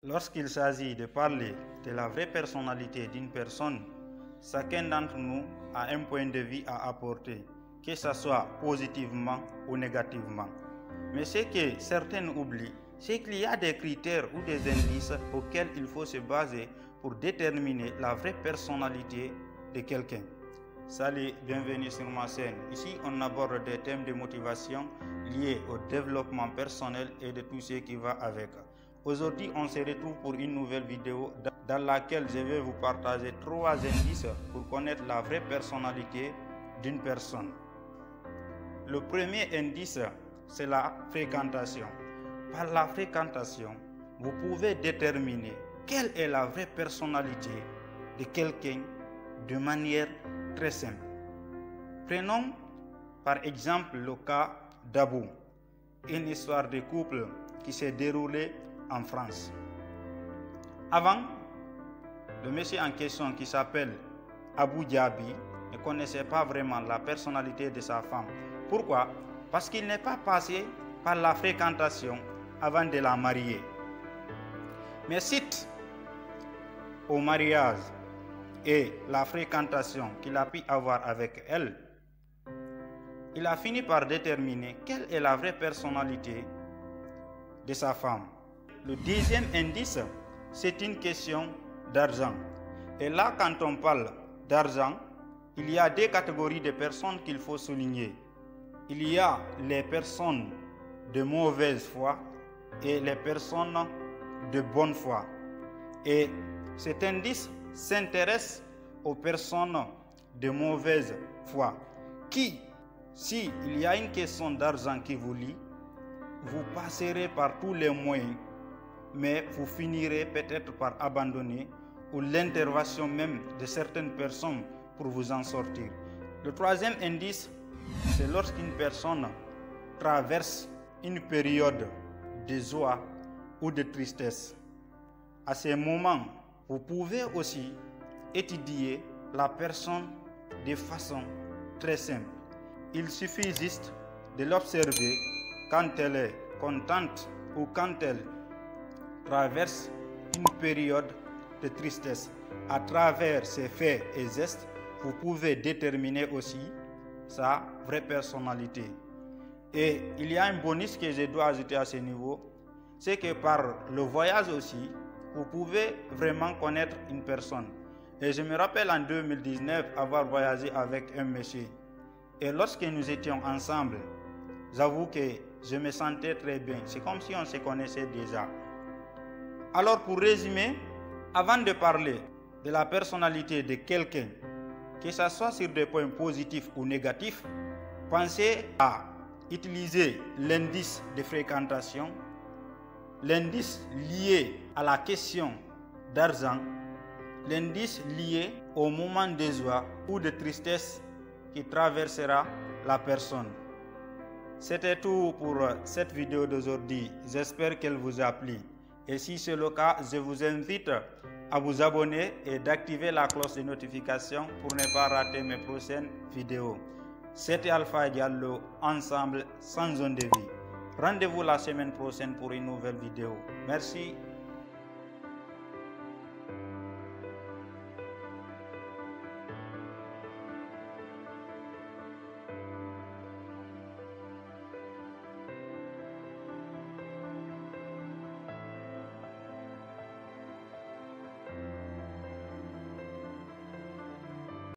Lorsqu'il s'agit de parler de la vraie personnalité d'une personne, chacun d'entre nous a un point de vue à apporter, que ce soit positivement ou négativement. Mais ce que certains oublient, c'est qu'il y a des critères ou des indices auxquels il faut se baser pour déterminer la vraie personnalité de quelqu'un. Salut, bienvenue sur ma chaîne. Ici, on aborde des thèmes de motivation liés au développement personnel et de tout ce qui va avec. Aujourd'hui, on se retrouve pour une nouvelle vidéo dans laquelle je vais vous partager 3 indices pour connaître la vraie personnalité d'une personne. Le premier indice, c'est la fréquentation. Par la fréquentation, vous pouvez déterminer quelle est la vraie personnalité de quelqu'un de manière très simple. Prenons par exemple le cas d'Abou, une histoire de couple qui s'est déroulée en France. Avant, le monsieur en question qui s'appelle Abou Diaby ne connaissait pas vraiment la personnalité de sa femme. Pourquoi? Parce qu'il n'est pas passé par la fréquentation avant de la marier. Mais suite au mariage et la fréquentation qu'il a pu avoir avec elle, il a fini par déterminer quelle est la vraie personnalité de sa femme. Le deuxième indice, c'est une question d'argent. Et là, quand on parle d'argent, il y a 2 catégories de personnes qu'il faut souligner. Il y a les personnes de mauvaise foi et les personnes de bonne foi. Et cet indice s'intéresse aux personnes de mauvaise foi qui, si il y a une question d'argent qui vous lie, vous passerez par tous les moyens, mais vous finirez peut-être par abandonner ou l'intervention même de certaines personnes pour vous en sortir. Le troisième indice, c'est lorsqu'une personne traverse une période de joie ou de tristesse. À ces moments, vous pouvez aussi étudier la personne de façon très simple. Il suffit juste de l'observer quand elle est contente ou quand elle traverse une période de tristesse. À travers ses faits et gestes, vous pouvez déterminer aussi sa vraie personnalité. Et il y a un bonus que je dois ajouter à ce niveau, c'est que par le voyage aussi, vous pouvez vraiment connaître une personne. Et je me rappelle en 2019 avoir voyagé avec un monsieur. Et lorsque nous étions ensemble, j'avoue que je me sentais très bien. C'est comme si on se connaissait déjà. Alors pour résumer, avant de parler de la personnalité de quelqu'un, que ce soit sur des points positifs ou négatifs, pensez à utiliser l'indice de fréquentation, l'indice lié à la question d'argent, l'indice lié au moment de joie ou de tristesse qui traversera la personne. C'était tout pour cette vidéo d'aujourd'hui. J'espère qu'elle vous a plu. Et si c'est le cas, je vous invite à vous abonner et d'activer la cloche de notification pour ne pas rater mes prochaines vidéos. C'était Alpha Diallo, ensemble sans zone de vie. Rendez-vous la semaine prochaine pour une nouvelle vidéo. Merci.